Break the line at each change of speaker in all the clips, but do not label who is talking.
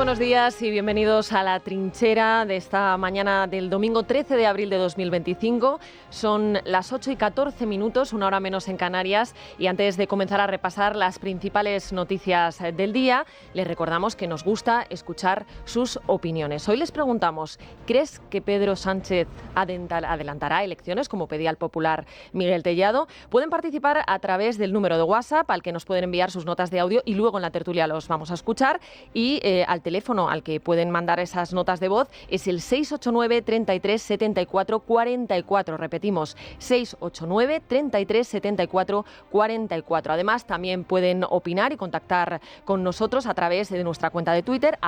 buenos días y bienvenidos a La Trinchera de esta mañana del domingo 13 de abril de 2025. Son las 8:14, una hora menos en Canarias, y antes de comenzar a repasar las principales noticias del día, les recordamos que nos gusta escuchar sus opiniones. Hoy les preguntamos, ¿crees que Pedro Sánchez adelantará elecciones, como pedía el popular Miguel Tellado? Pueden participar a través del número de WhatsApp al que nos pueden enviar sus notas de audio y luego en la tertulia los vamos a escuchar, y al teléfono al que pueden mandar esas notas de voz es el 689 33 74 44. Repetimos, 689 33 74 44. Además, también pueden opinar y contactar con nosotros a través de nuestra cuenta de Twitter,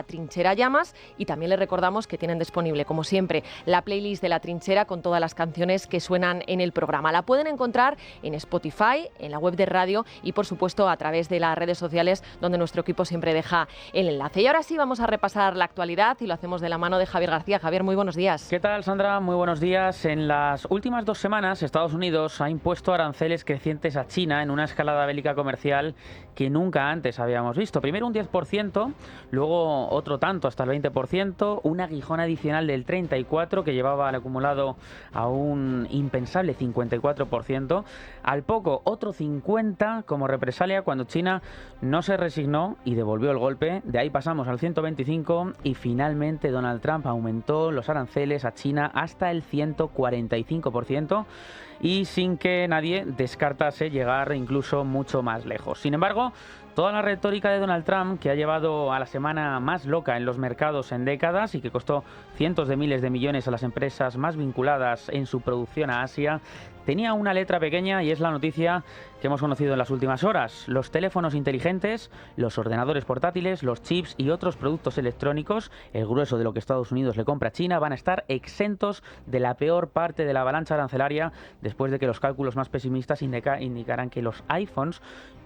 @trincherallamas, y también les recordamos que tienen disponible, como siempre, la playlist de La Trinchera con todas las canciones que suenan en el programa. La pueden encontrar en Spotify, en la web de radio y, por supuesto, a través de las redes sociales, donde nuestro equipo siempre deja el enlace. Y ahora sí vamos a repasar la actualidad y lo hacemos de la mano de Javier García. Javier, muy buenos días.
¿Qué tal, Sandra? Muy buenos días. En las últimas 2 semanas, Estados Unidos ha impuesto aranceles crecientes a China en una escalada bélica comercial que nunca antes habíamos visto. Primero un 10%, luego otro tanto, hasta el 20%, un aguijón adicional del 34% que llevaba al acumulado a un impensable 54%. Al poco, otro 50% como represalia cuando China no se resignó y devolvió el golpe. De ahí pasamos al 125% y finalmente Donald Trump aumentó los aranceles a China hasta el 145%. Y sin que nadie descartase llegar incluso mucho más lejos. Sin embargo, toda la retórica de Donald Trump, que ha llevado a la semana más loca en los mercados en décadas y que costó cientos de miles de millones a las empresas más vinculadas en su producción a Asia, tenía una letra pequeña y es la noticia que hemos conocido en las últimas horas. Los teléfonos inteligentes, los ordenadores portátiles, los chips y otros productos electrónicos, el grueso de lo que Estados Unidos le compra a China, van a estar exentos de la peor parte de la avalancha arancelaria, después de que los cálculos más pesimistas indicaran que los iPhones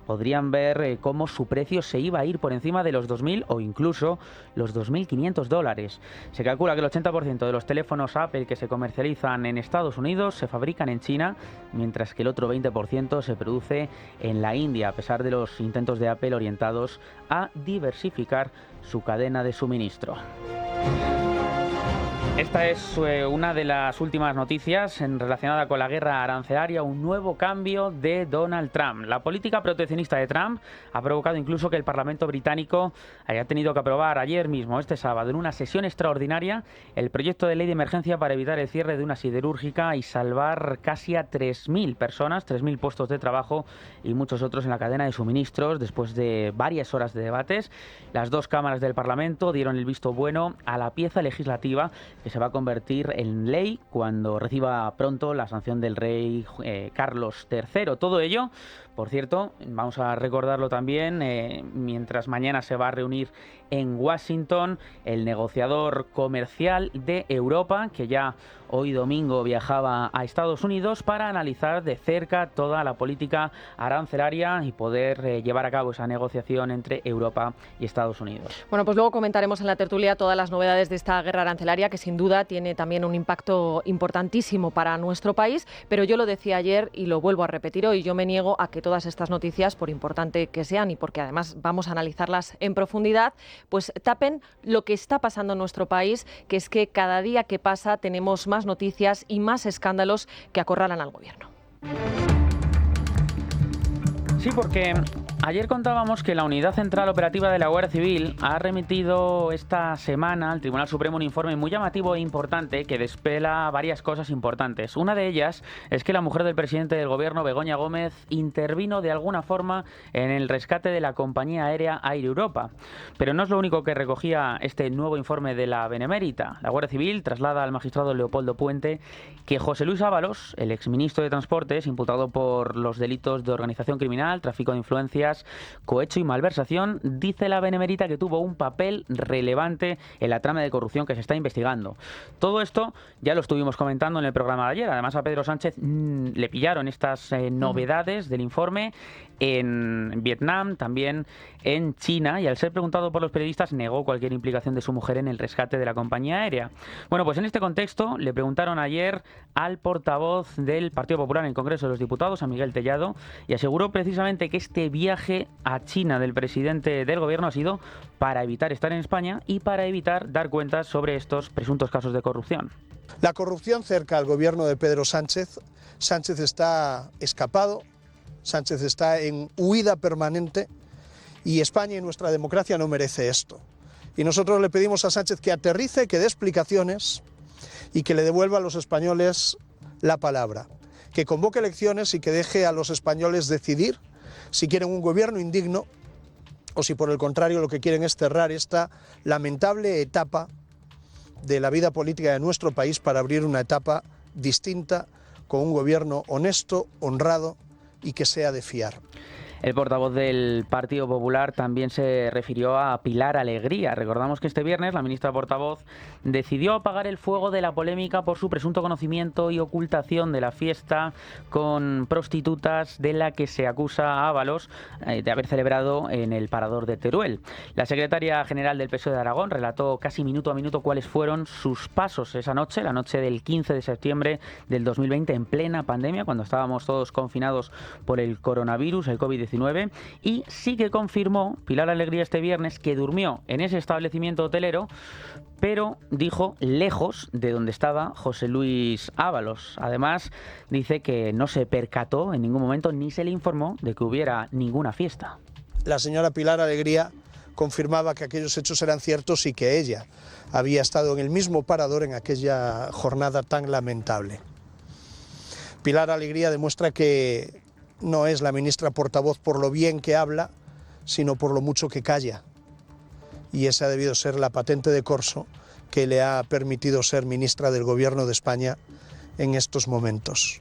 podrían ver cómo su precio se iba a ir por encima de los 2.000 o incluso los $2.500. Se calcula que el 80% de los teléfonos Apple que se comercializan en Estados Unidos se fabrican en China, mientras que el otro 20% se produce en la India, a pesar de los intentos de Apple orientados a diversificar su cadena de suministro. Esta es una de las últimas noticias relacionada con la guerra arancelaria, un nuevo cambio de Donald Trump. La política proteccionista de Trump ha provocado incluso que el Parlamento británico haya tenido que aprobar ayer mismo, este sábado, en una sesión extraordinaria, el proyecto de ley de emergencia para evitar el cierre de una siderúrgica y salvar casi a 3.000 personas, 3.000 puestos de trabajo y muchos otros en la cadena de suministros. Después de varias horas de debates, las 2 cámaras del Parlamento dieron el visto bueno a la pieza legislativa que se va a convertir en ley cuando reciba pronto la sanción del rey Carlos III. Todo ello, por cierto, vamos a recordarlo también, mientras mañana se va a reunir en Washington el negociador comercial de Europa, que ya hoy domingo viajaba a Estados Unidos para analizar de cerca toda la política arancelaria y poder llevar a cabo esa negociación entre Europa y Estados Unidos.
Bueno, pues luego comentaremos en la tertulia todas las novedades de esta guerra arancelaria, que sin duda tiene también un impacto importantísimo para nuestro país, pero yo lo decía ayer y lo vuelvo a repetir hoy, yo me niego a que todas estas noticias, por importante que sean y porque además vamos a analizarlas en profundidad, pues tapen lo que está pasando en nuestro país, que es que cada día que pasa tenemos más noticias y más escándalos que acorralan al gobierno.
Sí, porque ayer contábamos que la Unidad Central Operativa de la Guardia Civil ha remitido esta semana al Tribunal Supremo un informe muy llamativo e importante que desvela varias cosas importantes. Una de ellas es que la mujer del presidente del gobierno, Begoña Gómez, intervino de alguna forma en el rescate de la compañía aérea Air Europa. Pero no es lo único que recogía este nuevo informe de la Benemérita. La Guardia Civil traslada al magistrado Leopoldo Puente que José Luis Ábalos, el exministro de Transportes, imputado por los delitos de organización criminal, tráfico de influencias, cohecho y malversación, dice la Benemérita que tuvo un papel relevante en la trama de corrupción que se está investigando. Todo esto ya lo estuvimos comentando en el programa de ayer. Además, a Pedro Sánchez le pillaron estas novedades del informe en Vietnam, también en China, y al ser preguntado por los periodistas negó cualquier implicación de su mujer en el rescate de la compañía aérea. Bueno, pues en este contexto le preguntaron ayer al portavoz del Partido Popular en el Congreso de los Diputados, a Miguel Tellado, y aseguró precisamente que este viaje viaje a China del presidente del gobierno ha sido para evitar estar en España y para evitar dar cuentas sobre estos presuntos casos de corrupción.
La corrupción cerca al gobierno de Pedro Sánchez. Sánchez está escapado, Sánchez está en huida permanente y España y nuestra democracia no merece esto. Y nosotros le pedimos a Sánchez que aterrice, que dé explicaciones y que le devuelva a los españoles la palabra, que convoque elecciones y que deje a los españoles decidir si quieren un gobierno indigno o si por el contrario lo que quieren es cerrar esta lamentable etapa de la vida política de nuestro país para abrir una etapa distinta con un gobierno honesto, honrado y que sea de fiar.
El portavoz del Partido Popular también se refirió a Pilar Alegría. Recordamos que este viernes la ministra portavoz decidió apagar el fuego de la polémica por su presunto conocimiento y ocultación de la fiesta con prostitutas de la que se acusa a Ábalos de haber celebrado en el Parador de Teruel. La secretaria general del PSOE de Aragón relató casi minuto a minuto cuáles fueron sus pasos esa noche, la noche del 15 de septiembre del 2020, en plena pandemia, cuando estábamos todos confinados por el coronavirus, el COVID-19. Y sí que confirmó Pilar Alegría este viernes que durmió en ese establecimiento hotelero, pero dijo lejos de donde estaba José Luis Ábalos. Además, dice que no se percató en ningún momento ni se le informó de que hubiera ninguna fiesta.
La señora Pilar Alegría confirmaba que aquellos hechos eran ciertos y que ella había estado en el mismo parador en aquella jornada tan lamentable. Pilar Alegría demuestra que no es la ministra portavoz por lo bien que habla, sino por lo mucho que calla. Y esa ha debido ser la patente de corso que le ha permitido ser ministra del Gobierno de España en estos momentos.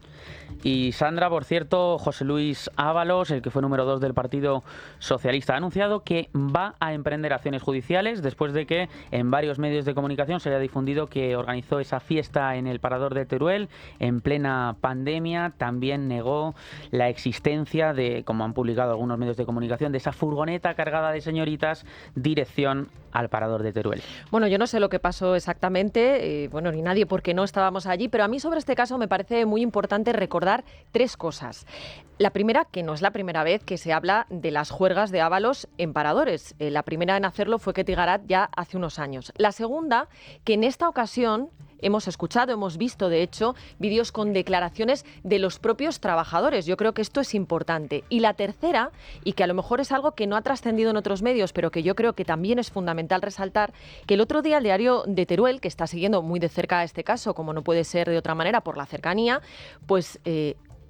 Y Sandra, por cierto, José Luis Ábalos, el que fue número 2 del Partido Socialista, ha anunciado que va a emprender acciones judiciales después de que en varios medios de comunicación se haya difundido que organizó esa fiesta en el Parador de Teruel en plena pandemia. También negó la existencia de, como han publicado algunos medios de comunicación, de esa furgoneta cargada de señoritas dirección al Parador de Teruel.
Bueno, yo no sé lo que pasó exactamente, ni nadie, porque no estábamos allí, pero a mí sobre este caso me parece muy importante recordar 3 cosas. La primera, que no es la primera vez que se habla de las juergas de Ábalos en paradores. La primera en hacerlo fue Ketty Garat ya hace unos años. La segunda, que en esta ocasión hemos escuchado, hemos visto, de hecho, vídeos con declaraciones de los propios trabajadores. Yo creo que esto es importante. Y la tercera, y que a lo mejor es algo que no ha trascendido en otros medios, pero que yo creo que también es fundamental resaltar, que el otro día el diario de Teruel, que está siguiendo muy de cerca este caso, como no puede ser de otra manera por la cercanía, pues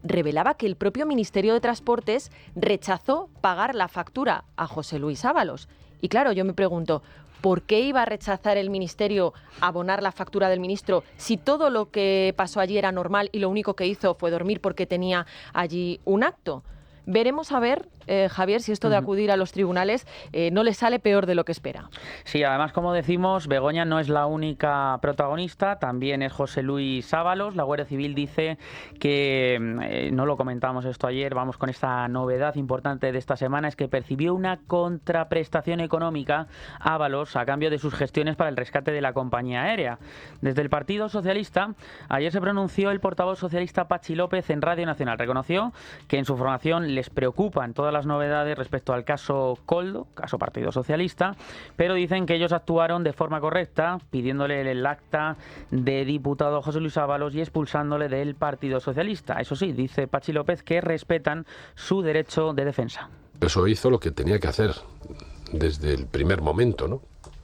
revelaba que el propio Ministerio de Transportes rechazó pagar la factura a José Luis Ábalos. Y claro, yo me pregunto, ¿por qué iba a rechazar el Ministerio abonar la factura del ministro si todo lo que pasó allí era normal y lo único que hizo fue dormir porque tenía allí un acto? Veremos a ver, Javier, si esto de acudir a los tribunales no le sale peor de lo que espera.
Sí, además, como decimos, Begoña no es la única protagonista, también es José Luis Ábalos. La Guardia Civil dice que, no lo comentamos esto ayer, vamos con esta novedad importante de esta semana, es que percibió una contraprestación económica Ábalos a cambio de sus gestiones para el rescate de la compañía aérea. Desde el Partido Socialista, ayer se pronunció el portavoz socialista Patxi López en Radio Nacional. Reconoció que en su formación les preocupan todas las novedades respecto al caso Koldo, caso Partido Socialista, pero dicen que ellos actuaron de forma correcta, pidiéndole el acta de diputado a José Luis Ábalos y expulsándole del Partido Socialista. Eso sí, dice Patxi López que respetan su derecho de defensa.
Eso hizo lo que tenía que hacer desde el primer momento, ¿no?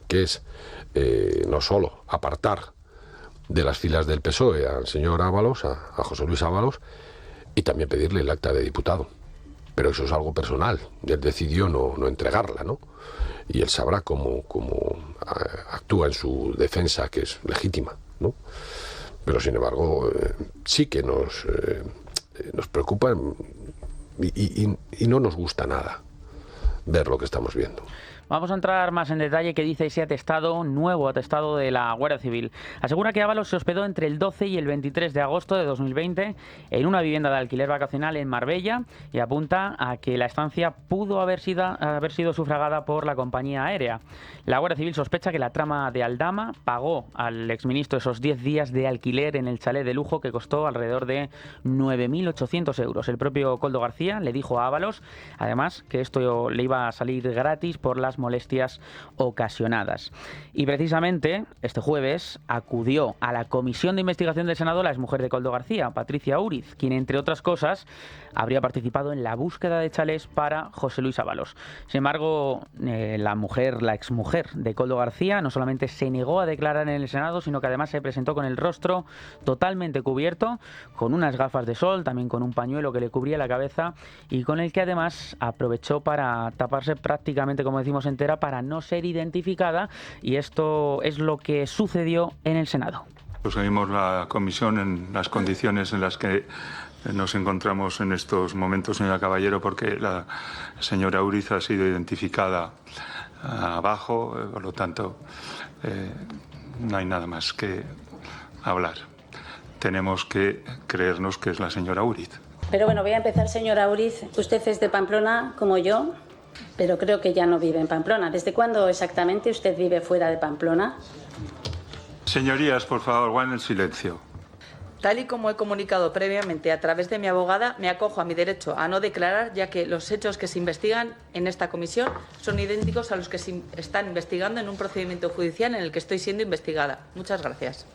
Que es no solo apartar de las filas del PSOE al señor Ábalos, a José Luis Ábalos, y también pedirle el acta de diputado. Pero eso es algo personal. Él decidió no entregarla, ¿no? Y él sabrá cómo actúa en su defensa, que es legítima, ¿no? Pero, sin embargo, sí que nos preocupa y no nos gusta nada ver lo que estamos viendo.
Vamos a entrar más en detalle qué dice ese atestado, nuevo atestado de la Guardia Civil. Asegura que Ábalos se hospedó entre el 12 y el 23 de agosto de 2020 en una vivienda de alquiler vacacional en Marbella y apunta a que la estancia pudo haber sido sufragada por la compañía aérea. La Guardia Civil sospecha que la trama de Aldama pagó al exministro esos 10 días de alquiler en el chalet de lujo que costó alrededor de 9.800 euros. El propio Koldo García le dijo a Ábalos, además, que esto le iba a salir gratis por las molestias ocasionadas. Y precisamente este jueves acudió a la Comisión de Investigación del Senado la exmujer de Koldo García, Patricia Úriz, quien entre otras cosas habría participado en la búsqueda de chalés para José Luis Ábalos. Sin embargo, la exmujer de Koldo García no solamente se negó a declarar en el Senado, sino que además se presentó con el rostro totalmente cubierto, con unas gafas de sol, también con un pañuelo que le cubría la cabeza y con el que además aprovechó para taparse prácticamente, como decimos, entera para no ser identificada, y esto es lo que sucedió en el Senado.
Seguimos la comisión en las condiciones en las que nos encontramos en estos momentos, señora Caballero, porque la señora Úriz ha sido identificada abajo, por lo tanto no hay nada más que hablar. Tenemos que creernos que es la señora Úriz.
Pero bueno, voy a empezar, señora Úriz. Usted es de Pamplona, como yo, pero creo que ya no vive en Pamplona. ¿Desde cuándo exactamente usted vive fuera de Pamplona?
Señorías, por favor, guarden silencio.
Tal y como he comunicado previamente a través de mi abogada, me acojo a mi derecho a no declarar, ya que los hechos que se investigan en esta comisión son idénticos a los que se están investigando en un procedimiento judicial en el que estoy siendo investigada. Muchas gracias.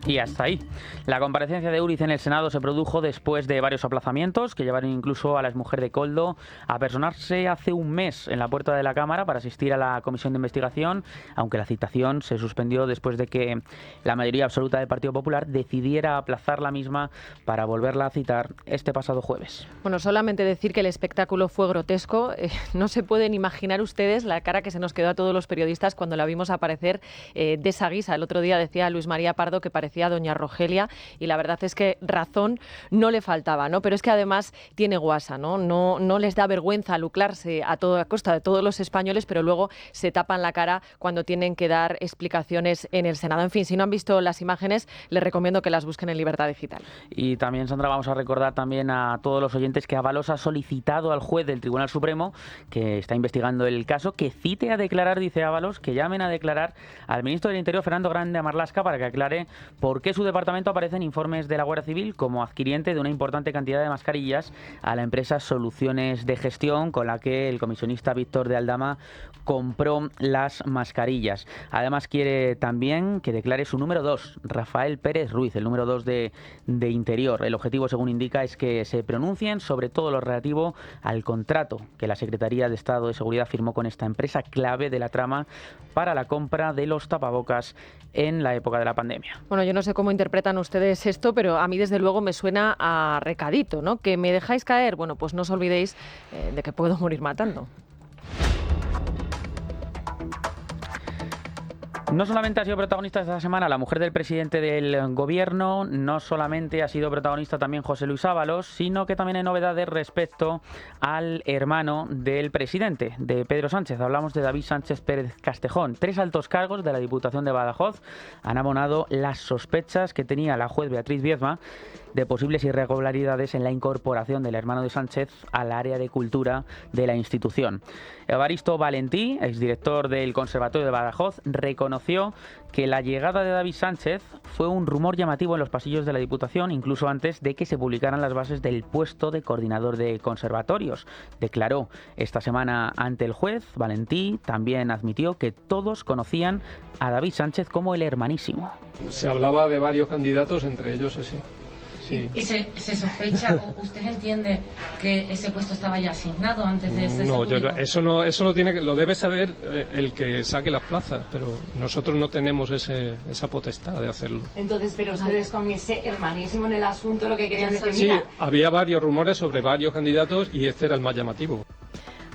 Y hasta ahí. La comparecencia de Úriz en el Senado se produjo después de varios aplazamientos que llevaron incluso a la exmujer de Koldo a personarse hace un mes en la puerta de la Cámara para asistir a la comisión de investigación, aunque la citación se suspendió después de que la mayoría absoluta del Partido Popular decidiera aplazar la misma para volverla a citar este pasado jueves.
Bueno, solamente decir que el espectáculo fue grotesco. No se pueden imaginar ustedes la cara que se nos quedó a todos los periodistas cuando la vimos aparecer de esa guisa. El otro día decía Luis María Pardo que parecía doña Rogelia, y la verdad es que razón no le faltaba, ¿no? Pero es que además tiene guasa, ¿no? No les da vergüenza lucrarse a toda costa de todos los españoles, pero luego se tapan la cara cuando tienen que dar explicaciones en el Senado. En fin, si no han visto las imágenes, les recomiendo que las busquen en Libertad Digital.
Y también, Sandra, vamos a recordar también a todos los oyentes que Ábalos ha solicitado al juez del Tribunal Supremo, que está investigando el caso, que cite a declarar, dice Ábalos, que llamen a declarar al ministro del Interior, Fernando Grande Marlaska, para que aclare por qué su departamento aparece en informes de la Guardia Civil como adquiriente de una importante cantidad de mascarillas a la empresa Soluciones de Gestión, con la que el comisionista Víctor de Aldama compró las mascarillas. Además, quiere también que declare su número 2, Rafael Pérez Ruiz, el número 2 de Interior. El objetivo, según indica, es que se pronuncien sobre todo lo relativo al contrato que la Secretaría de Estado de Seguridad firmó con esta empresa clave de la trama para la compra de los tapabocas en la época de la pandemia.
Bueno, yo no sé cómo interpretan ustedes esto, pero a mí desde luego me suena a recadito, ¿no? ¿Que me dejáis caer? Bueno, pues no os olvidéis de que puedo morir matando.
No solamente ha sido protagonista esta semana la mujer del presidente del gobierno, no solamente ha sido protagonista también José Luis Ábalos, sino que también hay novedades respecto al hermano del presidente, de Pedro Sánchez. Hablamos de David Sánchez Pérez Castejón. 3 altos cargos de la Diputación de Badajoz han abonado las sospechas que tenía la juez Beatriz Viezma de posibles irregularidades en la incorporación del hermano de Sánchez al área de cultura de la institución. Evaristo Valentí, exdirector del Conservatorio de Badajoz, reconoció que la llegada de David Sánchez fue un rumor llamativo en los pasillos de la Diputación, incluso antes de que se publicaran las bases del puesto de coordinador de conservatorios. Declaró esta semana ante el juez. Valentí también admitió que todos conocían a David Sánchez como el hermanísimo.
Se hablaba de varios candidatos, entre ellos ese. Sí.
¿Y se sospecha o usted entiende que ese puesto estaba ya asignado antes de ese
No, eso no tiene, lo debe saber el que saque las plazas, pero nosotros no tenemos esa potestad de hacerlo.
Entonces, pero ustedes con ese hermanísimo en el asunto lo que querían decir.
Sí, había varios rumores sobre varios candidatos y este era el más llamativo.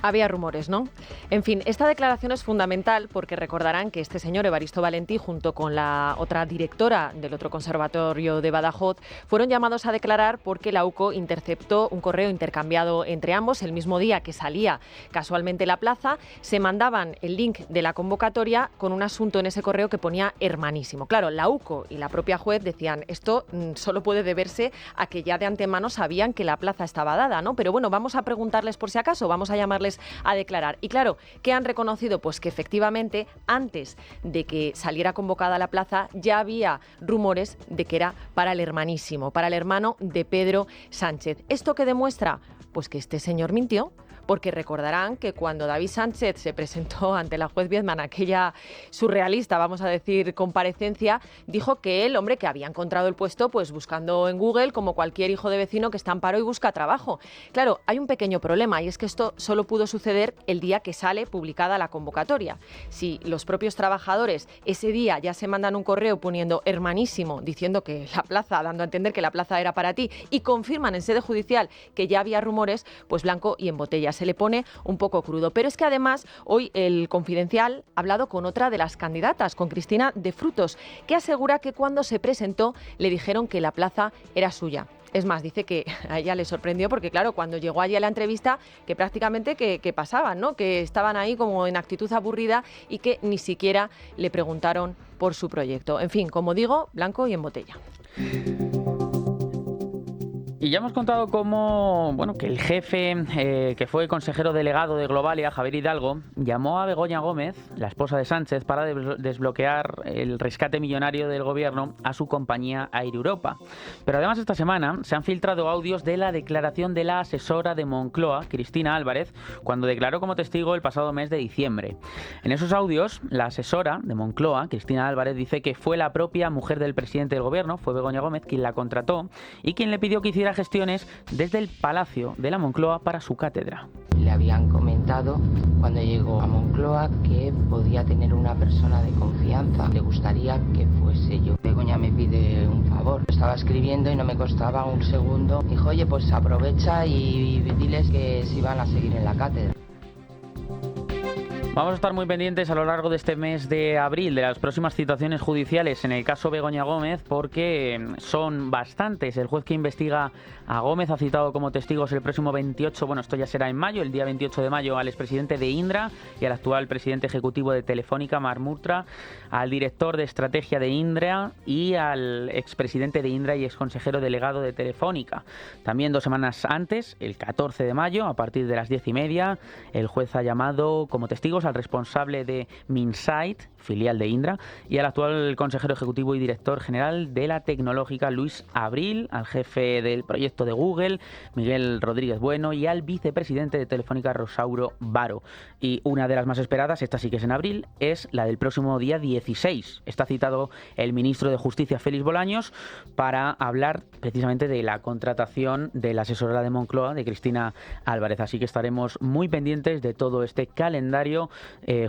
Había rumores, ¿no? En fin, esta declaración es fundamental porque recordarán que este señor Evaristo Valentí, junto con la otra directora del otro conservatorio de Badajoz, fueron llamados a declarar porque la UCO interceptó un correo intercambiado entre ambos el mismo día que salía casualmente la plaza. Se mandaban el link de la convocatoria con un asunto en ese correo que ponía hermanísimo. Claro, la UCO y la propia juez decían, esto solo puede deberse a que ya de antemano sabían que la plaza estaba dada, ¿no? Pero bueno, vamos a preguntarles por si acaso, vamos a llamarles a declarar. Y claro, ¿qué han reconocido? Pues que efectivamente, antes de que saliera convocada la plaza, ya había rumores de que era para el hermanísimo, para el hermano de Pedro Sánchez. ¿Esto qué demuestra? Pues que este señor mintió. Porque recordarán que cuando David Sánchez se presentó ante la juez Viedma en aquella surrealista, vamos a decir, comparecencia, dijo que él, hombre, que había encontrado el puesto pues buscando en Google como cualquier hijo de vecino que está en paro y busca trabajo. Claro, hay un pequeño problema y es que esto solo pudo suceder el día que sale publicada la convocatoria. Si los propios trabajadores ese día ya se mandan un correo poniendo hermanísimo, diciendo que la plaza, dando a entender que la plaza era para ti, y confirman en sede judicial que ya había rumores, pues blanco y en botella. Se le pone un poco crudo. Pero es que además hoy el Confidencial ha hablado con otra de las candidatas, con Cristina de Frutos, que asegura que cuando se presentó le dijeron que la plaza era suya. Es más, dice que a ella le sorprendió porque, claro, cuando llegó allí a la entrevista, que prácticamente que pasaban, ¿no? Que estaban ahí como en actitud aburrida y que ni siquiera le preguntaron por su proyecto. En fin, como digo, blanco y en botella.
Y ya hemos contado cómo, bueno, que el jefe, que fue consejero delegado de Globalia, Javier Hidalgo, llamó a Begoña Gómez, la esposa de Sánchez, para desbloquear el rescate millonario del gobierno a su compañía Air Europa. Pero además esta semana se han filtrado audios de la declaración de la asesora de Moncloa, Cristina Álvarez, cuando declaró como testigo el pasado mes de diciembre. En esos audios, la asesora de Moncloa, Cristina Álvarez, dice que fue la propia mujer del presidente del gobierno, fue Begoña Gómez, quien la contrató y quien le pidió que hiciera gestiones desde el Palacio de la Moncloa para su cátedra.
Le habían comentado cuando llegó a Moncloa que podía tener una persona de confianza. Le gustaría que fuese yo. Begoña me pide un favor. Estaba escribiendo y no me costaba un segundo. Dijo, oye, pues aprovecha y diles que si van a seguir en la cátedra.
Vamos a estar muy pendientes a lo largo de este mes de abril de las próximas citaciones judiciales en el caso Begoña Gómez, porque son bastantes. El juez que investiga a Gómez ha citado como testigos el próximo 28, bueno, esto ya será en mayo, el día 28 de mayo, al expresidente de Indra y al actual presidente ejecutivo de Telefónica, Marmutra, al director de estrategia de Indra y al expresidente de Indra y exconsejero delegado de Telefónica. También 2 semanas antes, el 14 de mayo, a partir de las 10:30, el juez ha llamado como testigos al responsable de Minsight, filial de Indra, y al actual consejero ejecutivo y director general de la tecnológica, Luis Abril, al jefe del proyecto de Google, Miguel Rodríguez Bueno, y al vicepresidente de Telefónica, Rosauro Varo. Y una de las más esperadas, esta sí que es en abril, es la del próximo día 16. Está citado el ministro de Justicia, Félix Bolaños, para hablar precisamente de la contratación de la asesora de Moncloa, de Cristina Álvarez. Así que estaremos muy pendientes de todo este calendario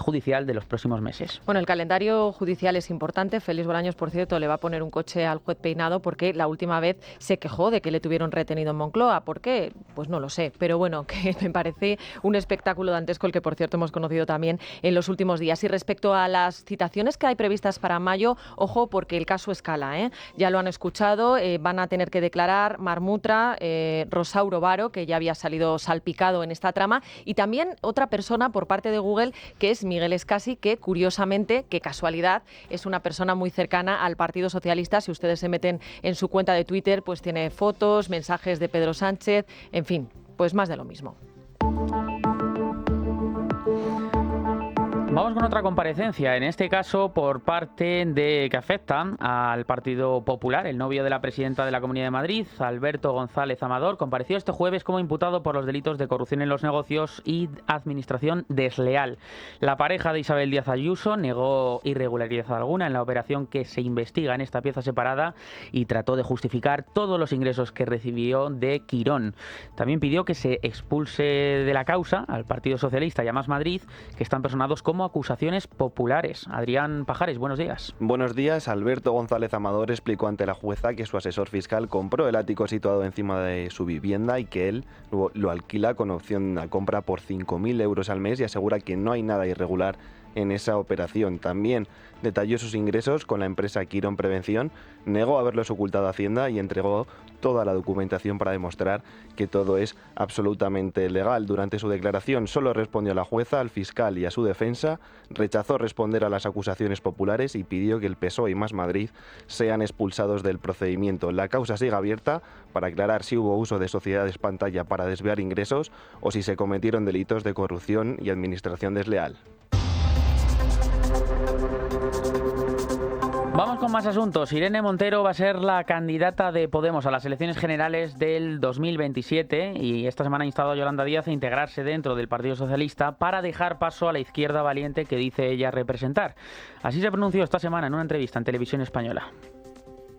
judicial de los próximos meses.
Bueno, el calendario judicial es importante. Félix Bolaños, por cierto, le va a poner un coche al juez Peinado porque la última vez se quejó de que le tuvieron retenido en Moncloa. ¿Por qué? Pues no lo sé. Pero bueno, que me parece un espectáculo dantesco el que, por cierto, hemos conocido también en los últimos días. Y respecto a las citaciones que hay previstas para mayo, ojo, porque el caso escala, ¿eh? Ya lo han escuchado, van a tener que declarar Marmutra, Rosauro Varo, que ya había salido salpicado en esta trama, y también otra persona por parte de Google, que es Miguel Escasi, que curiosamente, qué casualidad, es una persona muy cercana al Partido Socialista. Si ustedes se meten en su cuenta de Twitter, pues tiene fotos, mensajes de Pedro Sánchez, en fin, pues más de lo mismo.
Vamos con otra comparecencia, en este caso por parte de que afecta al Partido Popular. El novio de la presidenta de la Comunidad de Madrid, Alberto González Amador, compareció este jueves como imputado por los delitos de corrupción en los negocios y administración desleal. La pareja de Isabel Díaz Ayuso negó irregularidad alguna en la operación que se investiga en esta pieza separada y trató de justificar todos los ingresos que recibió de Quirón. También pidió que se expulse de la causa al Partido Socialista y a Más Madrid, que están personados como acusaciones populares. Adrián Pajares, buenos días.
Buenos días. Alberto González Amador explicó ante la jueza que su asesor fiscal compró el ático situado encima de su vivienda y que él lo alquila con opción a compra por 5.000 euros al mes y asegura que no hay nada irregular en esa operación. También detalló sus ingresos con la empresa Quirón Prevención, negó haberlos ocultado a Hacienda y entregó toda la documentación para demostrar que todo es absolutamente legal. Durante su declaración solo respondió a la jueza, al fiscal y a su defensa, rechazó responder a las acusaciones populares y pidió que el PSOE y Más Madrid sean expulsados del procedimiento. La causa sigue abierta para aclarar si hubo uso de sociedades pantalla para desviar ingresos o si se cometieron delitos de corrupción y administración desleal.
Vamos con más asuntos. Irene Montero va a ser la candidata de Podemos a las elecciones generales del 2027 y esta semana ha instado a Yolanda Díaz a integrarse dentro del Partido Socialista para dejar paso a la izquierda valiente que dice ella representar. Así se pronunció esta semana en una entrevista en Televisión Española.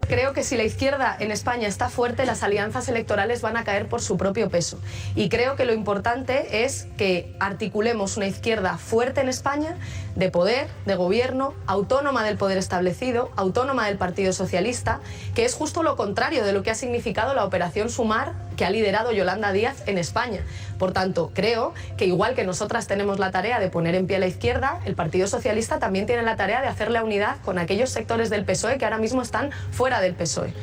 Creo que si la izquierda en España está fuerte, las alianzas electorales van a caer por su propio peso. Y creo que lo importante es que articulemos una izquierda fuerte en España, de poder, de gobierno, autónoma del poder establecido, autónoma del Partido Socialista, que es justo lo contrario de lo que ha significado la Operación Sumar que ha liderado Yolanda Díaz en España. Por tanto, creo que igual que nosotras tenemos la tarea de poner en pie a la izquierda, el Partido Socialista también tiene la tarea de hacer la unidad con aquellos sectores del PSOE que ahora mismo están fuera del PSOE.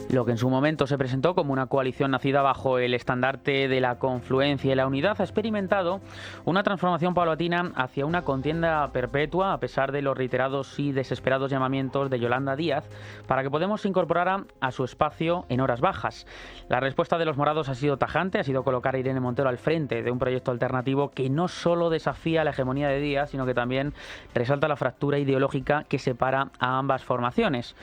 Lo que en su momento se presentó como una coalición nacida bajo el estandarte de la confluencia y la unidad ha experimentado una transformación paulatina hacia una contienda perpetua a pesar de los reiterados y desesperados llamamientos de Yolanda Díaz para que Podemos se incorporara a su espacio en horas bajas. La respuesta de los morados ha sido tajante, ha sido colocar a Irene Montero al frente de un proyecto alternativo que no solo desafía la hegemonía de Díaz, sino que también resalta la fractura ideológica que separa a ambas formaciones.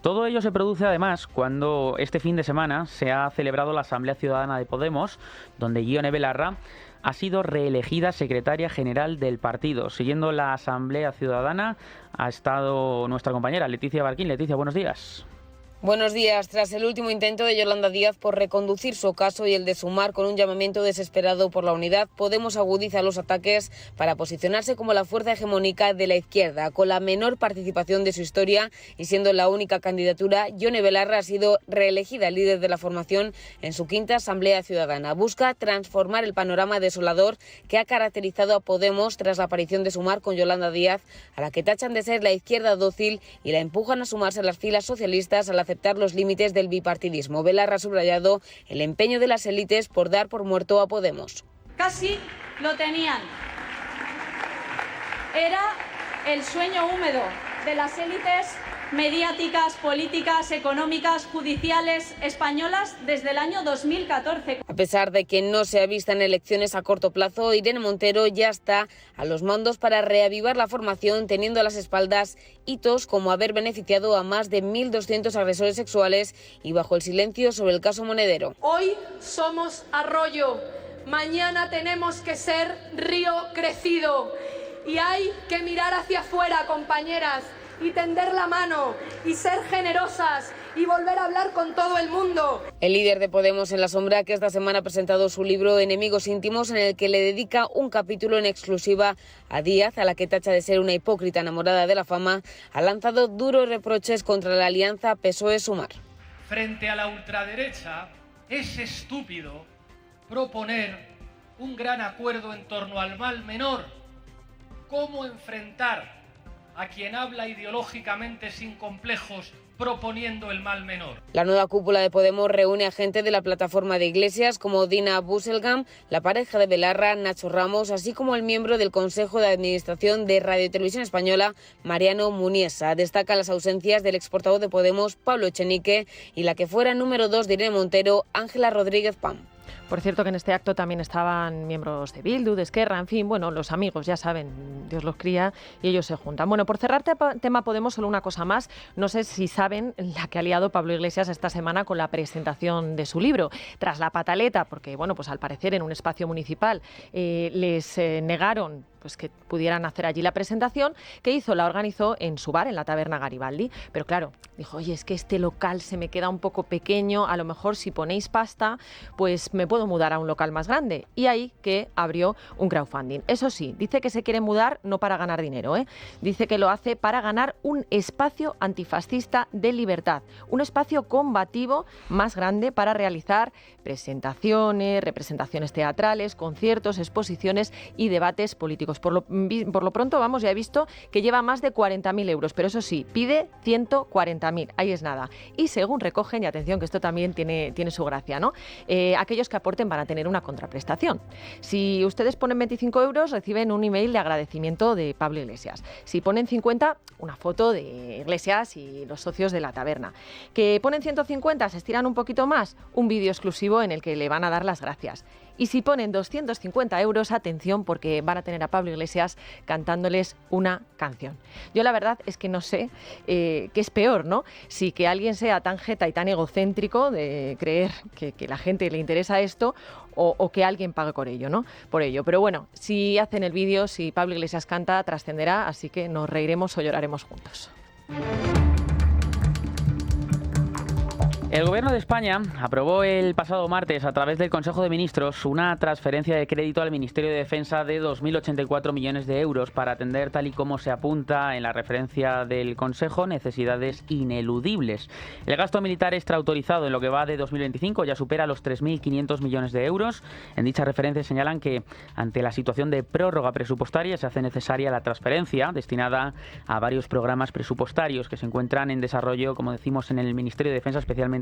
Todo ello se produce además cuando este fin de semana se ha celebrado la Asamblea Ciudadana de Podemos, donde Ione Belarra ha sido reelegida secretaria general del partido. Siguiendo la Asamblea Ciudadana ha estado nuestra compañera Leticia Barquín. Leticia, buenos días.
Buenos días. Tras el último intento de Yolanda Díaz por reconducir su caso y el de Sumar con un llamamiento desesperado por la unidad, Podemos agudiza los ataques para posicionarse como la fuerza hegemónica de la izquierda. Con la menor participación de su historia y siendo la única candidatura, Ione Belarra ha sido reelegida líder de la formación en su quinta Asamblea Ciudadana. Busca transformar el panorama desolador que ha caracterizado a Podemos tras la aparición de Sumar con Yolanda Díaz, a la que tachan de ser la izquierda dócil y la empujan a sumarse a las filas socialistas al aceptar los límites del bipartidismo. Belarra ha subrayado el empeño de las élites por dar por muerto a Podemos.
Casi lo tenían. Era el sueño húmedo de las élites mediáticas, políticas, económicas, judiciales españolas desde el año 2014.
A pesar de que no se ha visto en elecciones a corto plazo, Irene Montero ya está a los mandos para reavivar la formación, teniendo a las espaldas hitos como haber beneficiado a más de 1.200 agresores sexuales y bajo el silencio sobre el caso Monedero.
Hoy somos arroyo, mañana tenemos que ser río crecido y hay que mirar hacia afuera, compañeras, y tender la mano y ser generosas y volver a hablar con todo el mundo.
El líder de Podemos en la sombra, que esta semana ha presentado su libro Enemigos íntimos, en el que le dedica un capítulo en exclusiva a Díaz, a la que tacha de ser una hipócrita enamorada de la fama, ha lanzado duros reproches contra la alianza PSOE-Sumar.
Frente a la ultraderecha, es estúpido proponer un gran acuerdo en torno al mal menor. ¿Cómo enfrentar a quien habla ideológicamente sin complejos proponiendo el mal menor?
La nueva cúpula de Podemos reúne a gente de la plataforma de Iglesias como Dina Busselgam, la pareja de Belarra, Nacho Ramos, así como el miembro del Consejo de Administración de Radio y Televisión Española, Mariano Muniesa. Destaca las ausencias del exportavoz de Podemos, Pablo Echenique, y la que fuera número 2 de Irene Montero, Ángela Rodríguez Pam.
Por cierto, que en este acto también estaban miembros de Bildu, de Esquerra, en fin, bueno, los amigos, ya saben, Dios los cría y ellos se juntan. Bueno, por cerrar tema Podemos, solo una cosa más. No sé si saben la que ha liado Pablo Iglesias esta semana con la presentación de su libro. Tras la pataleta, porque, bueno, pues al parecer en un espacio municipal les negaron pues que pudieran hacer allí la presentación, que la organizó en su bar, en la Taberna Garibaldi. Pero claro, dijo, oye, es que este local se me queda un poco pequeño, a lo mejor si ponéis pasta, pues me puedo mudar a un local más grande. Y ahí que abrió un crowdfunding. Eso sí, dice que se quiere mudar no para ganar dinero, dice que lo hace para ganar un espacio antifascista de libertad, un espacio combativo más grande para realizar presentaciones, representaciones teatrales, conciertos, exposiciones y debates políticos. Por lo pronto, vamos, ya he visto que lleva más de 40.000 euros, pero eso sí, pide 140.000, ahí es nada. Y según recogen, y atención que esto también tiene su gracia, ¿no? Aquellos que aporten van a tener una contraprestación. Si ustedes ponen 25 euros, reciben un email de agradecimiento de Pablo Iglesias. Si ponen 50, una foto de Iglesias y los socios de la taberna. Que ponen 150, se estiran un poquito más, un vídeo exclusivo en el que le van a dar las gracias. Y si ponen 250 euros, atención, porque van a tener a Pablo Iglesias cantándoles una canción. Yo la verdad es que no sé qué es peor, ¿no? Si que alguien sea tan jeta y tan egocéntrico de creer que la gente le interesa esto o que alguien pague por ello, ¿no? Por ello. Pero bueno, si hacen el vídeo, si Pablo Iglesias canta, trascenderá, así que nos reiremos o lloraremos juntos.
El Gobierno de España aprobó el pasado martes, a través del Consejo de Ministros, una transferencia de crédito al Ministerio de Defensa de 2.084 millones de euros para atender, tal y como se apunta en la referencia del Consejo, necesidades ineludibles. El gasto militar extraautorizado en lo que va de 2025 ya supera los 3.500 millones de euros. En dicha referencia señalan que, ante la situación de prórroga presupuestaria, se hace necesaria la transferencia destinada a varios programas presupuestarios que se encuentran en desarrollo, como decimos, en el Ministerio de Defensa, especialmente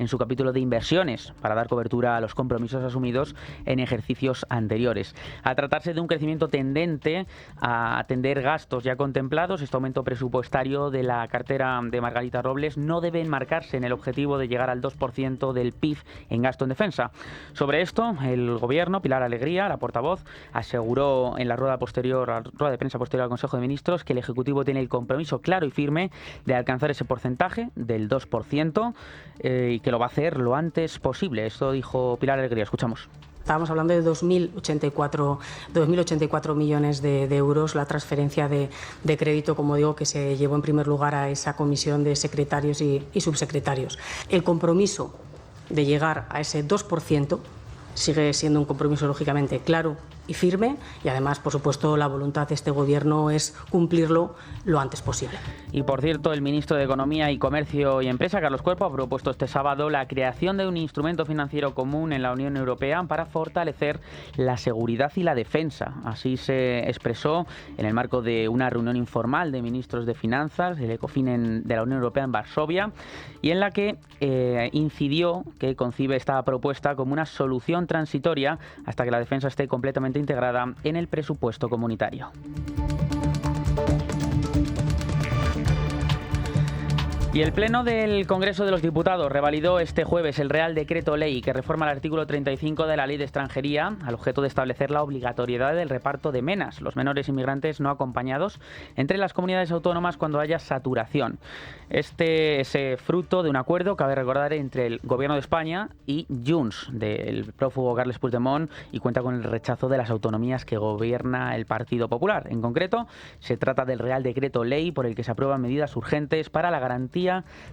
en su capítulo de inversiones, para dar cobertura a los compromisos asumidos en ejercicios anteriores. Al tratarse de un crecimiento tendente a atender gastos ya contemplados, este aumento presupuestario de la cartera de Margarita Robles no debe enmarcarse en el objetivo de llegar al 2% del PIB en gasto en defensa. Sobre esto, el Gobierno, Pilar Alegría, la portavoz, aseguró en la rueda de prensa posterior al Consejo de Ministros que el Ejecutivo tiene el compromiso claro y firme de alcanzar ese porcentaje del 2%, y que lo va a hacer lo antes posible. Esto dijo Pilar Alegría. Escuchamos.
Estábamos hablando de 2.084 millones de euros, la transferencia de crédito, como digo, que se llevó en primer lugar a esa comisión de secretarios y subsecretarios. El compromiso de llegar a ese 2% sigue siendo un compromiso, lógicamente, claro y firme, y además, por supuesto, la voluntad de este Gobierno es cumplirlo lo antes posible.
Y por cierto, el ministro de Economía y Comercio y Empresa, Carlos Cuerpo, ha propuesto este sábado la creación de un instrumento financiero común en la Unión Europea para fortalecer la seguridad y la defensa. Así se expresó en el marco de una reunión informal de ministros de Finanzas del Ecofin de la Unión Europea en Varsovia, y en la que incidió que concibe esta propuesta como una solución transitoria hasta que la defensa esté completamente integrada en el presupuesto comunitario. Y el Pleno del Congreso de los Diputados revalidó este jueves el Real Decreto Ley que reforma el artículo 35 de la Ley de Extranjería al objeto de establecer la obligatoriedad del reparto de menas, los menores inmigrantes no acompañados, entre las comunidades autónomas cuando haya saturación. Este es fruto de un acuerdo, cabe recordar, entre el Gobierno de España y Junts, del prófugo Carles Puigdemont, y cuenta con el rechazo de las autonomías que gobierna el Partido Popular. En concreto, se trata del Real Decreto Ley por el que se aprueban medidas urgentes para la garantía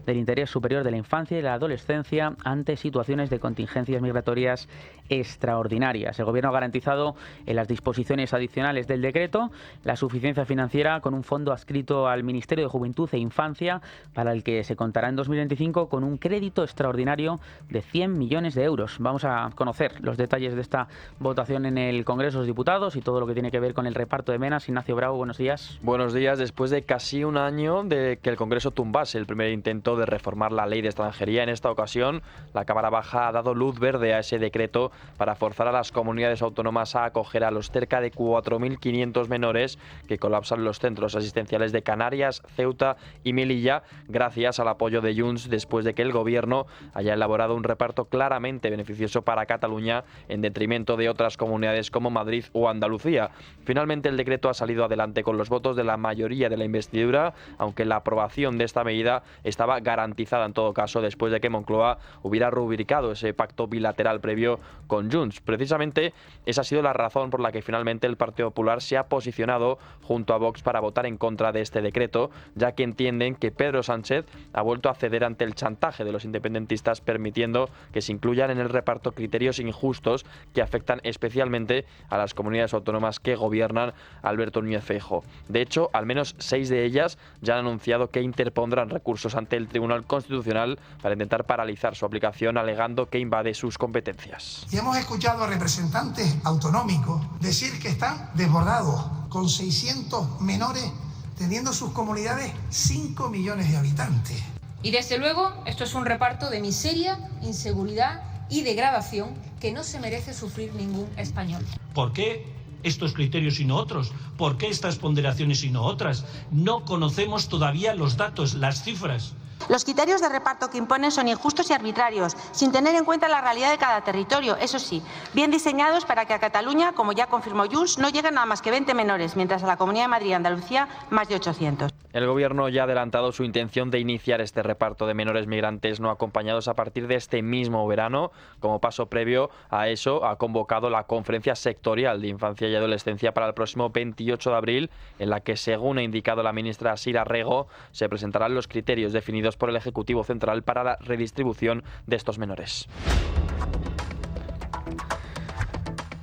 del interés superior de la infancia y la adolescencia ante situaciones de contingencias migratorias extraordinarias. El Gobierno ha garantizado en las disposiciones adicionales del decreto la suficiencia financiera con un fondo adscrito al Ministerio de Juventud e Infancia, para el que se contará en 2025 con un crédito extraordinario de 100 millones de euros. Vamos a conocer los detalles de esta votación en el Congreso de los Diputados y todo lo que tiene que ver con el reparto de menas. Ignacio Bravo, buenos días.
Buenos días. Después de casi un año de que el Congreso tumbase el primer intento de reformar la Ley de Extranjería, en esta ocasión la Cámara Baja ha dado luz verde a ese decreto para forzar a las comunidades autónomas a acoger a los cerca de 4.500 menores que colapsan los centros asistenciales de Canarias, Ceuta y Melilla, gracias al apoyo de Junts, después de que el Gobierno haya elaborado un reparto claramente beneficioso para Cataluña en detrimento de otras comunidades como Madrid o Andalucía. Finalmente, el decreto ha salido adelante con los votos de la mayoría de la investidura, aunque la aprobación de esta medida seguridad estaba garantizada en todo caso después de que Moncloa hubiera rubricado ese pacto bilateral previo con Junts. Precisamente esa ha sido la razón por la que finalmente el Partido Popular se ha posicionado junto a Vox para votar en contra de este decreto, ya que entienden que Pedro Sánchez ha vuelto a ceder ante el chantaje de los independentistas, permitiendo que se incluyan en el reparto criterios injustos que afectan especialmente a las comunidades autónomas que gobiernan Alberto Núñez Feijóo. De hecho, al menos 6 de ellas ya han anunciado que interpondrán recursos ante el Tribunal Constitucional para intentar paralizar su aplicación, alegando que invade sus competencias.
Y hemos escuchado a representantes autonómicos decir que están desbordados, con 600 menores teniendo sus comunidades 5 millones de habitantes.
Y desde luego, esto es un reparto de miseria, inseguridad y degradación que no se merece sufrir ningún español.
¿Por qué estos criterios y no otros? ¿Por qué estas ponderaciones y no otras? No conocemos todavía los datos, las cifras.
Los criterios de reparto que imponen son injustos y arbitrarios, sin tener en cuenta la realidad de cada territorio, eso sí, bien diseñados para que a Cataluña, como ya confirmó Junts, no lleguen nada más que 20 menores, mientras a la Comunidad de Madrid y Andalucía más de 800.
El Gobierno ya ha adelantado su intención de iniciar este reparto de menores migrantes no acompañados a partir de este mismo verano. Como paso previo a eso, ha convocado la Conferencia Sectorial de Infancia y Adolescencia para el próximo 28 de abril, en la que, según ha indicado la ministra Sira Rego, se presentarán los criterios definidos por el Ejecutivo Central para la redistribución de estos menores.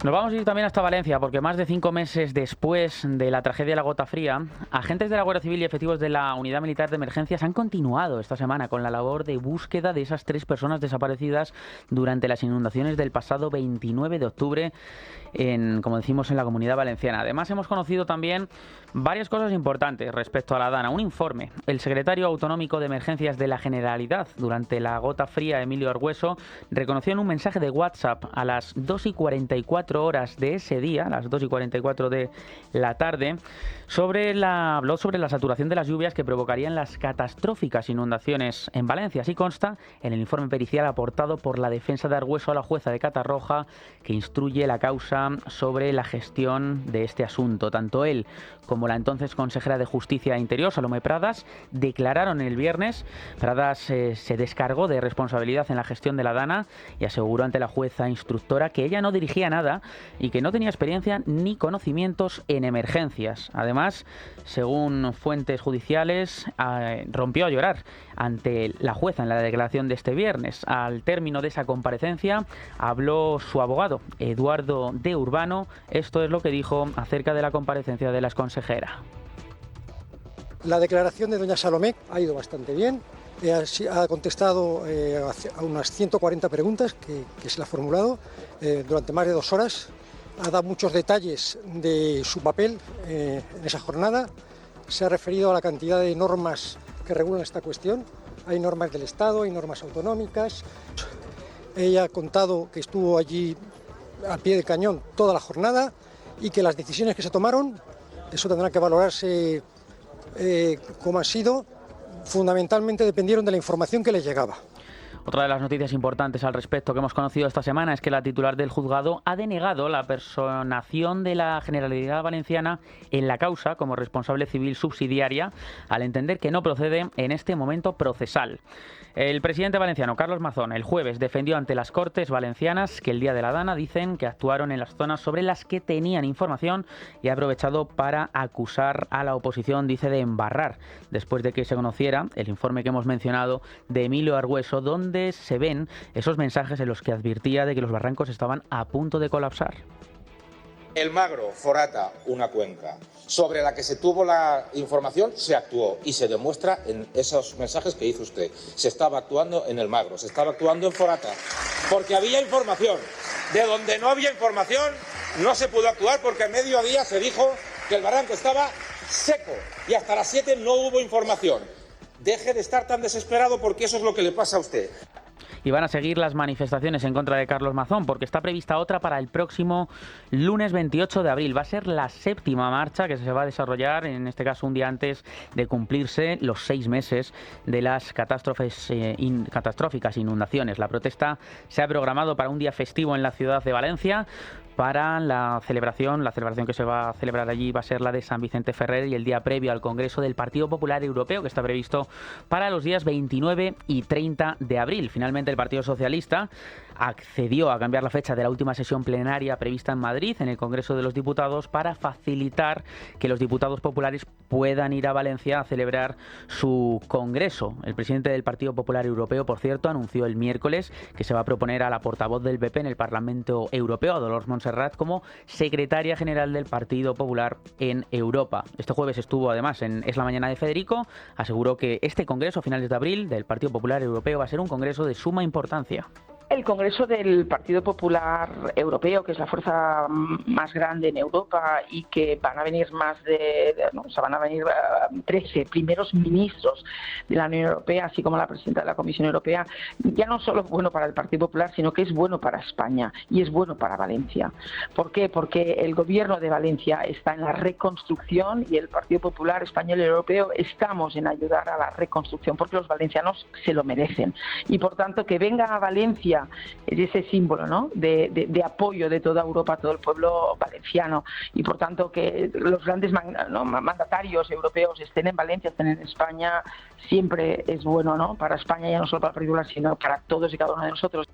Nos vamos a ir también hasta Valencia, porque más de 5 meses después de la tragedia de la Gota Fría, agentes de la Guardia Civil y efectivos de la Unidad Militar de Emergencias han continuado esta semana con la labor de búsqueda de esas 3 personas desaparecidas durante las inundaciones del pasado 29 de octubre como decimos, en la Comunidad Valenciana. Además, hemos conocido también varias cosas importantes respecto a la Dana. Un informe. El secretario autonómico de Emergencias de la Generalidad durante la Gota Fría, Emilio Argüeso, reconoció en un mensaje de WhatsApp a las 2:44 horas de ese día, las 2:44 de la tarde, habló sobre la saturación de las lluvias que provocarían las catastróficas inundaciones en Valencia. Así consta en el informe pericial aportado por la defensa de Argüeso a la jueza de Catarroja, que instruye la causa sobre la gestión de este asunto. Tanto él como la entonces consejera de Justicia e Interior, Salomé Pradas, declararon el viernes. Pradas se descargó de responsabilidad en la gestión de la Dana y aseguró ante la jueza instructora que ella no dirigía nada y que no tenía experiencia ni conocimientos en emergencias. Además, según fuentes judiciales, rompió a llorar ante la jueza en la declaración de este viernes. Al término de esa comparecencia habló su abogado, Eduardo de Urbano. Esto es lo que dijo acerca de la comparecencia de la exconsejera.
La declaración de doña Salomé ha ido bastante bien. Ha contestado a unas 140 preguntas que se le ha formulado durante más de 2 horas. Ha dado muchos detalles de su papel en esa jornada. Se ha referido a la cantidad de normas que regulan esta cuestión. Hay normas del Estado, hay normas autonómicas. Ella ha contado que estuvo allí al pie del cañón toda la jornada y que las decisiones que se tomaron, eso tendrá que valorarse como ha sido, fundamentalmente dependieron de la información que les llegaba.
Otra de las noticias importantes al respecto que hemos conocido esta semana es que la titular del juzgado ha denegado la personación de la Generalidad Valenciana en la causa como responsable civil subsidiaria, al entender que no procede en este momento procesal. El presidente valenciano, Carlos Mazón, el jueves defendió ante las Cortes valencianas que el día de la Dana dicen que actuaron en las zonas sobre las que tenían información y ha aprovechado para acusar a la oposición, dice, de embarrar, después de que se conociera el informe que hemos mencionado de Emilio Argüeso, donde se ven esos mensajes en los que advertía de que los barrancos estaban a punto de colapsar.
El Magro forata una cuenca sobre la que se tuvo la información, se actuó y se demuestra en esos mensajes que hizo usted. Se estaba actuando en el Magro, se estaba actuando en Forata, porque había información. De donde no había información no se pudo actuar porque a mediodía se dijo que el barranco estaba seco y hasta las 7 no hubo información. Deje de estar tan desesperado porque eso es lo que le pasa a usted.
Y van a seguir las manifestaciones en contra de Carlos Mazón, porque está prevista otra para el próximo lunes 28 de abril. Va a ser la 7ª marcha que se va a desarrollar, en este caso un día antes de cumplirse los 6 meses de las catastróficas inundaciones. La protesta se ha programado para un día festivo en la ciudad de Valencia, para la celebración que se va a celebrar allí va a ser la de San Vicente Ferrer y el día previo al Congreso del Partido Popular Europeo, que está previsto para los días 29 y 30 de abril. Finalmente, el Partido Socialista accedió a cambiar la fecha de la última sesión plenaria prevista en Madrid, en el Congreso de los Diputados, para facilitar que los diputados populares puedan ir a Valencia a celebrar su congreso. El presidente del Partido Popular Europeo, por cierto, anunció el miércoles que se va a proponer a la portavoz del PP en el Parlamento Europeo, a Dolors Montserrat, como secretaria general del Partido Popular en Europa. Este jueves estuvo además en Es la Mañana de Federico, aseguró que este congreso a finales de abril del Partido Popular Europeo va a ser un congreso de suma importancia.
El Congreso del Partido Popular Europeo, que es la fuerza más grande en Europa y que van a venir van a venir 13 primeros ministros de la Unión Europea, así como la presidenta de la Comisión Europea, ya no solo es bueno para el Partido Popular, sino que es bueno para España y es bueno para Valencia. ¿Por qué? Porque el gobierno de Valencia está en la reconstrucción y el Partido Popular Español y Europeo estamos en ayudar a la reconstrucción, porque los valencianos se lo merecen. Y por tanto, que venga a Valencia es ese símbolo, ¿no?, de apoyo de toda Europa a todo el pueblo valenciano, y por tanto que los grandes mandatarios europeos estén en Valencia, estén en España, siempre es bueno, ¿no?, para España, ya no solo para el Partido Popular, sino para todos y cada uno de nosotros.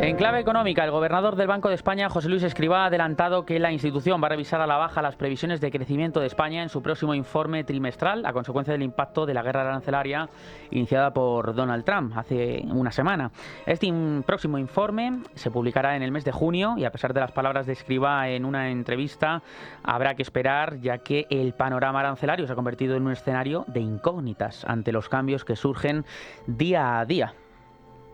En clave económica, el gobernador del Banco de España, José Luis Escrivá, ha adelantado que la institución va a revisar a la baja las previsiones de crecimiento de España en su próximo informe trimestral, a consecuencia del impacto de la guerra arancelaria iniciada por Donald Trump hace una semana. Este próximo informe se publicará en el mes de junio y, a pesar de las palabras de Escrivá en una entrevista, habrá que esperar, ya que el panorama arancelario se ha convertido en un escenario de incógnitas ante los cambios que surgen día a día.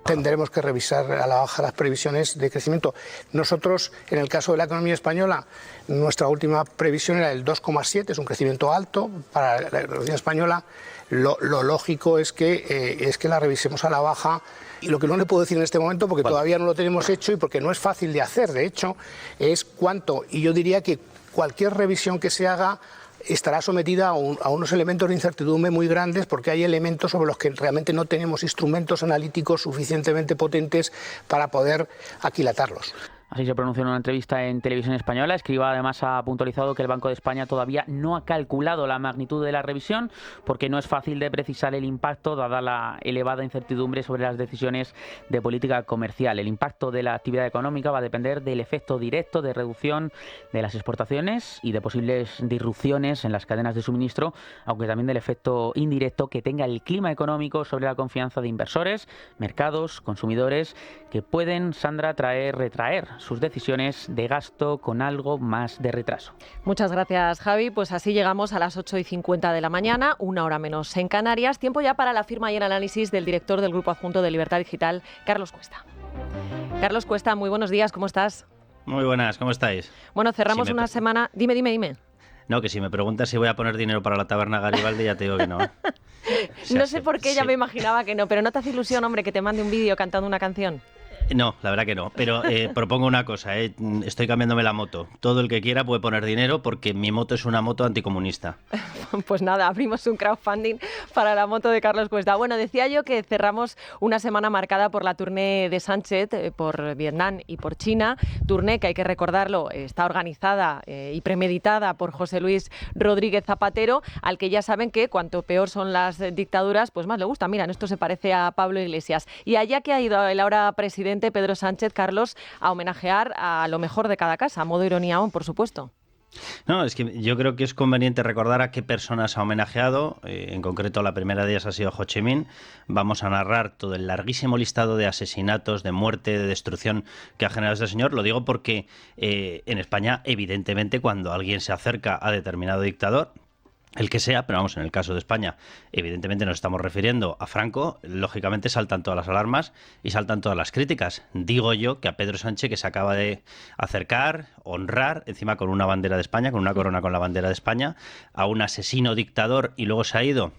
Tendremos que revisar a la baja las previsiones de crecimiento. Nosotros, en el caso de la economía española, nuestra última previsión era el 2,7, es un crecimiento alto para la economía española. Lo lógico es que la revisemos a la baja. Y lo que no le puedo decir en este momento, porque todavía no lo tenemos hecho y porque no es fácil de hacer, de hecho, es cuánto. Y yo diría que cualquier revisión que se haga estará sometida a unos elementos de incertidumbre muy grandes, porque hay elementos sobre los que realmente no tenemos instrumentos analíticos suficientemente potentes para poder aquilatarlos.
Así se pronunció en una entrevista en Televisión Española. Escrivá además ha puntualizado que el Banco de España todavía no ha calculado la magnitud de la revisión, porque no es fácil de precisar el impacto dada la elevada incertidumbre sobre las decisiones de política comercial. El impacto de la actividad económica va a depender del efecto directo de reducción de las exportaciones y de posibles disrupciones en las cadenas de suministro, aunque también del efecto indirecto que tenga el clima económico sobre la confianza de inversores, mercados, consumidores, que pueden, Sandra, retraer sus decisiones de gasto con algo más de retraso.
Muchas gracias, Javi. Pues así llegamos a las 8:50 de la mañana, una hora menos en Canarias. Tiempo ya para la firma y el análisis del director del Grupo Adjunto de Libertad Digital, Carlos Cuesta. Carlos Cuesta, muy buenos días, ¿cómo estás?
Muy buenas, ¿cómo estáis?
Bueno, cerramos una semana... Dime.
No, que si me preguntas si voy a poner dinero para la taberna Garibaldi, ya te digo que no.
No sé por qué, ya me imaginaba que no, pero ¿no te hace ilusión, hombre, que te mande un vídeo cantando una canción?
No, la verdad que no, pero propongo una cosa, estoy cambiándome la moto. Todo el que quiera puede poner dinero porque mi moto es una moto anticomunista.
Pues nada, abrimos un crowdfunding para la moto de Carlos Cuesta. Bueno, decía yo que cerramos una semana marcada por la tournée de Sánchez por Vietnam y por China. Tournée que, hay que recordarlo, está organizada y premeditada por José Luis Rodríguez Zapatero, al que ya saben que cuanto peor son las dictaduras, pues más le gusta. Mira, esto se parece a Pablo Iglesias. Y allá que ha ido el ahora presidente Pedro Sánchez, Carlos, a homenajear a lo mejor de cada casa, a modo ironía aún, por supuesto.
No, es que yo creo que es conveniente recordar a qué personas ha homenajeado. En concreto, la primera de ellas ha sido Ho Chi Minh. Vamos a narrar todo el larguísimo listado de asesinatos, de muerte, de destrucción que ha generado este señor. Lo digo porque en España, evidentemente, cuando alguien se acerca a determinado dictador, el que sea, pero vamos, en el caso de España, evidentemente nos estamos refiriendo a Franco, lógicamente saltan todas las alarmas y saltan todas las críticas. Digo yo que a Pedro Sánchez, que se acaba de acercar, honrar, encima con una bandera de España, con una corona con la bandera de España, a un asesino dictador y luego se ha ido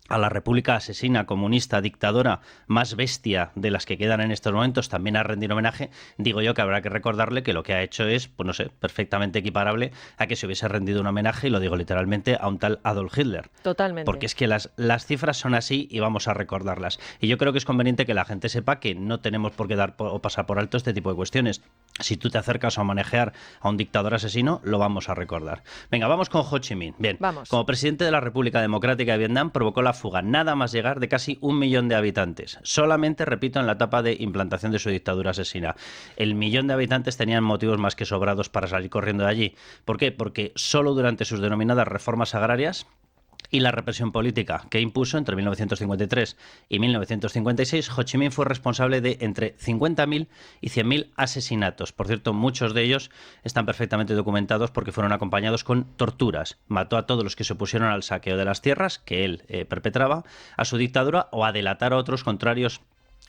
a la república asesina, comunista, dictadora, más bestia de las que quedan en estos momentos, también a rendir homenaje, digo yo que habrá que recordarle que lo que ha hecho es, pues no sé, perfectamente equiparable a que se hubiese rendido un homenaje, y lo digo literalmente, a un tal Adolf Hitler.
Totalmente.
Porque es que las cifras son así y vamos a recordarlas. Y yo creo que es conveniente que la gente sepa que no tenemos por qué dar o pasar por alto este tipo de cuestiones. Si tú te acercas a homenajear a un dictador asesino, lo vamos a recordar. Venga, vamos con Ho Chi Minh. Bien,
vamos. Como
presidente de la República Democrática de Vietnam, provocó la fuga nada más llegar de casi 1 millón de habitantes. Solamente, repito, en la etapa de implantación de su dictadura asesina. El millón de habitantes tenían motivos más que sobrados para salir corriendo de allí. ¿Por qué? Porque solo durante sus denominadas reformas agrarias y la represión política que impuso entre 1953 y 1956, Ho Chi Minh fue responsable de entre 50.000 y 100.000 asesinatos. Por cierto, muchos de ellos están perfectamente documentados porque fueron acompañados con torturas. Mató a todos los que se opusieron al saqueo de las tierras que él perpetraba, a su dictadura, o a delatar a otros contrarios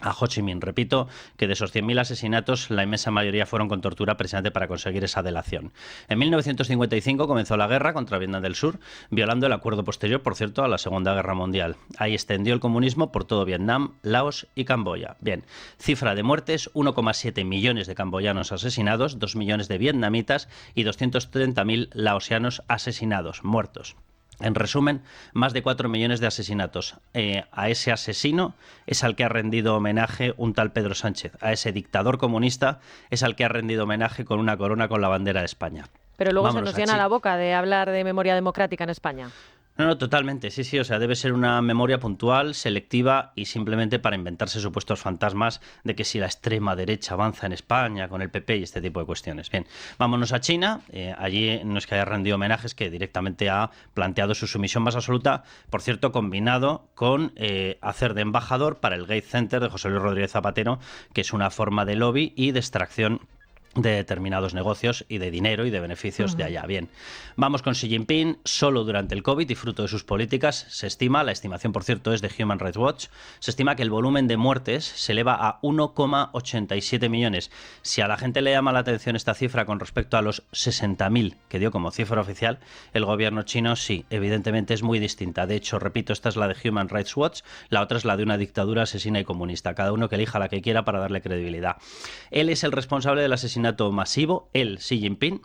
a Ho Chi Minh. Repito que de esos 100.000 asesinatos, la inmensa mayoría fueron con tortura, precisamente para conseguir esa delación. En 1955 comenzó la guerra contra Vietnam del Sur, violando el acuerdo posterior, por cierto, a la Segunda Guerra Mundial. Ahí extendió el comunismo por todo Vietnam, Laos y Camboya. Bien, cifra de muertes: 1,7 millones de camboyanos asesinados, 2 millones de vietnamitas y 230.000 laosianos asesinados, muertos. En resumen, más de 4 millones de asesinatos. A ese asesino es al que ha rendido homenaje un tal Pedro Sánchez. A ese dictador comunista es al que ha rendido homenaje con una corona con la bandera de España.
Pero luego se nos llena la boca de hablar de memoria democrática en España.
No, totalmente, sí, o sea, debe ser una memoria puntual, selectiva y simplemente para inventarse supuestos fantasmas de que si la extrema derecha avanza en España con el PP y este tipo de cuestiones. Bien, vámonos a China. Allí no es que haya rendido homenajes, que directamente ha planteado su sumisión más absoluta, por cierto, combinado con hacer de embajador para el Gates Center de José Luis Rodríguez Zapatero, que es una forma de lobby y de extracción de determinados negocios y de dinero y de beneficios de allá. Bien, vamos con Xi Jinping. Solo durante el COVID y fruto de sus políticas se estima, la estimación por cierto es de Human Rights Watch, se estima que el volumen de muertes se eleva a 1,87 millones. Si a la gente le llama la atención esta cifra con respecto a los 60.000 que dio como cifra oficial el gobierno chino, sí, evidentemente es muy distinta. De hecho, repito, esta es la de Human Rights Watch, la otra es la de una dictadura asesina y comunista. Cada uno que elija la que quiera para darle credibilidad. Él es el responsable del asesinato masivo, el Xi Jinping,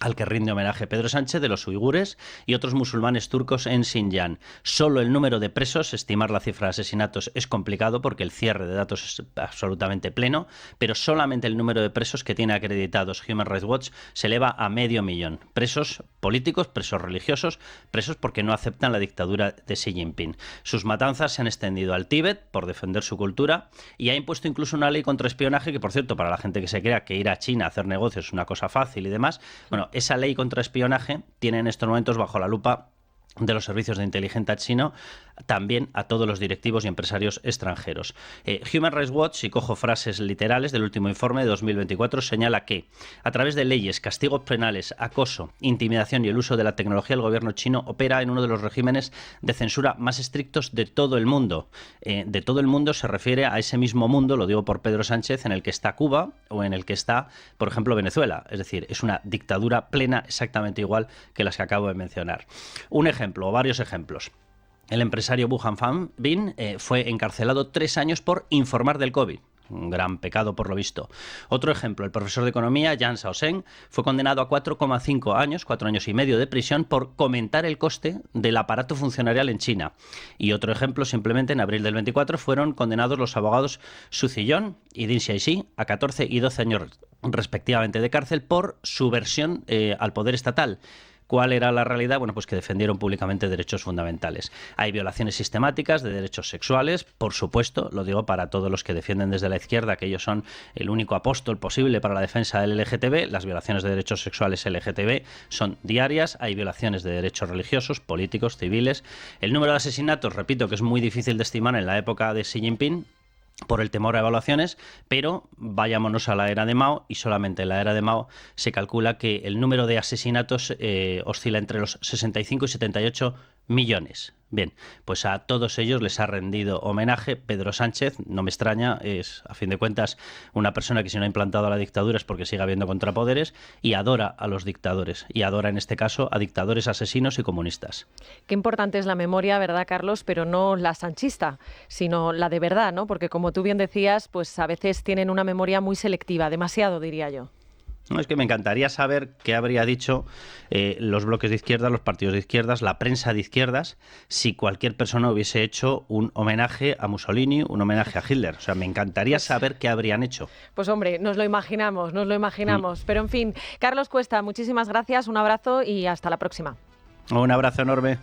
al que rinde homenaje Pedro Sánchez, de los uigures y otros musulmanes turcos en Xinjiang. Solo el número de presos, estimar la cifra de asesinatos es complicado porque el cierre de datos es absolutamente pleno, pero solamente el número de presos que tiene acreditados Human Rights Watch se eleva a 500.000. Presos políticos, presos religiosos, presos porque no aceptan la dictadura de Xi Jinping. Sus matanzas se han extendido al Tíbet por defender su cultura y ha impuesto incluso una ley contra espionaje que, por cierto, para la gente que se crea que ir a China a hacer negocios es una cosa fácil y demás, bueno, esa ley contra espionaje tiene en estos momentos bajo la lupa de los servicios de inteligencia chino también a todos los directivos y empresarios extranjeros. Human Rights Watch, si cojo frases literales del último informe de 2024, señala que a través de leyes, castigos penales, acoso, intimidación y el uso de la tecnología, el gobierno chino opera en uno de los regímenes de censura más estrictos de todo el mundo. De todo el mundo se refiere a ese mismo mundo, lo digo por Pedro Sánchez, en el que está Cuba o en el que está, por ejemplo, Venezuela. Es decir, es una dictadura plena exactamente igual que las que acabo de mencionar. Un ejemplo, o varios ejemplos. El empresario Wu Hanfan Bin fue encarcelado 3 años por informar del COVID. Un gran pecado por lo visto. Otro ejemplo, el profesor de economía Yang Shaosheng fue condenado a 4,5 años, 4 años y medio de prisión por comentar el coste del aparato funcionarial en China. Y otro ejemplo, simplemente en abril del 24 fueron condenados los abogados Su Ziyong y Ding Xiaixi a 14 y 12 años respectivamente de cárcel por subversión al poder estatal. ¿Cuál era la realidad? Bueno, pues que defendieron públicamente derechos fundamentales. Hay violaciones sistemáticas de derechos sexuales, por supuesto, lo digo para todos los que defienden desde la izquierda que ellos son el único apóstol posible para la defensa del LGTB. Las violaciones de derechos sexuales LGTB son diarias. Hay violaciones de derechos religiosos, políticos, civiles. El número de asesinatos, repito, que es muy difícil de estimar en la época de Xi Jinping, por el temor a evaluaciones, pero vayámonos a la era de Mao y solamente en la era de Mao se calcula que el número de asesinatos oscila entre los 65 y 78 millones. Bien, pues a todos ellos les ha rendido homenaje Pedro Sánchez. No me extraña, es a fin de cuentas una persona que si no ha implantado a la dictadura es porque sigue habiendo contrapoderes y adora a los dictadores. Y adora en este caso a dictadores, asesinos y comunistas.
Qué importante es la memoria, ¿verdad, Carlos? Pero no la sanchista, sino la de verdad, ¿no? Porque como tú bien decías, pues a veces tienen una memoria muy selectiva, demasiado, diría yo.
No, es que me encantaría saber qué habría dicho los bloques de izquierda, los partidos de izquierdas, la prensa de izquierdas, si cualquier persona hubiese hecho un homenaje a Mussolini, un homenaje a Hitler. O sea, me encantaría saber qué habrían hecho.
Pues hombre, nos lo imaginamos. Pero en fin, Carlos Cuesta, muchísimas gracias, un abrazo y hasta la próxima.
Un abrazo enorme.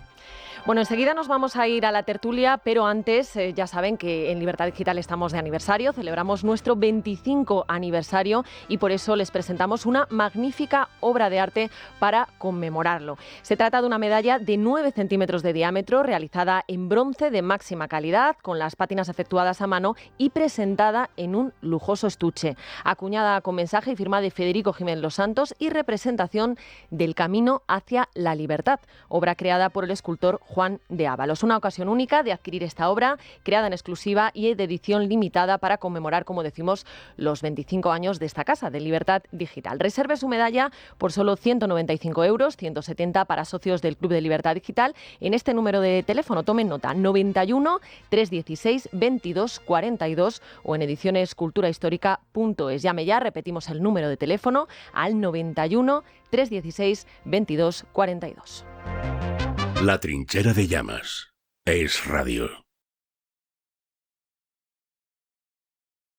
Bueno, enseguida nos vamos a ir a la tertulia, pero antes ya saben que en Libertad Digital estamos de aniversario, celebramos nuestro 25 aniversario y por eso les presentamos una magnífica obra de arte para conmemorarlo. Se trata de una medalla de 9 centímetros de diámetro, realizada en bronce de máxima calidad, con las pátinas efectuadas a mano y presentada en un lujoso estuche, acuñada con mensaje y firma de Federico Jiménez Los Santos y representación del camino hacia la libertad, obra creada por el escultor Juan de Ábalos. Una ocasión única de adquirir esta obra, creada en exclusiva y de edición limitada para conmemorar, como decimos, los 25 años de esta casa de Libertad Digital. Reserve su medalla por solo 195 euros, 170 para socios del Club de Libertad Digital. En este número de teléfono, tomen nota, 91 316 22 42 o en edicionesculturahistórica.es. Llame ya, repetimos el número de teléfono, al 91 316 22 42.
La Trinchera de Llamas. Es Radio.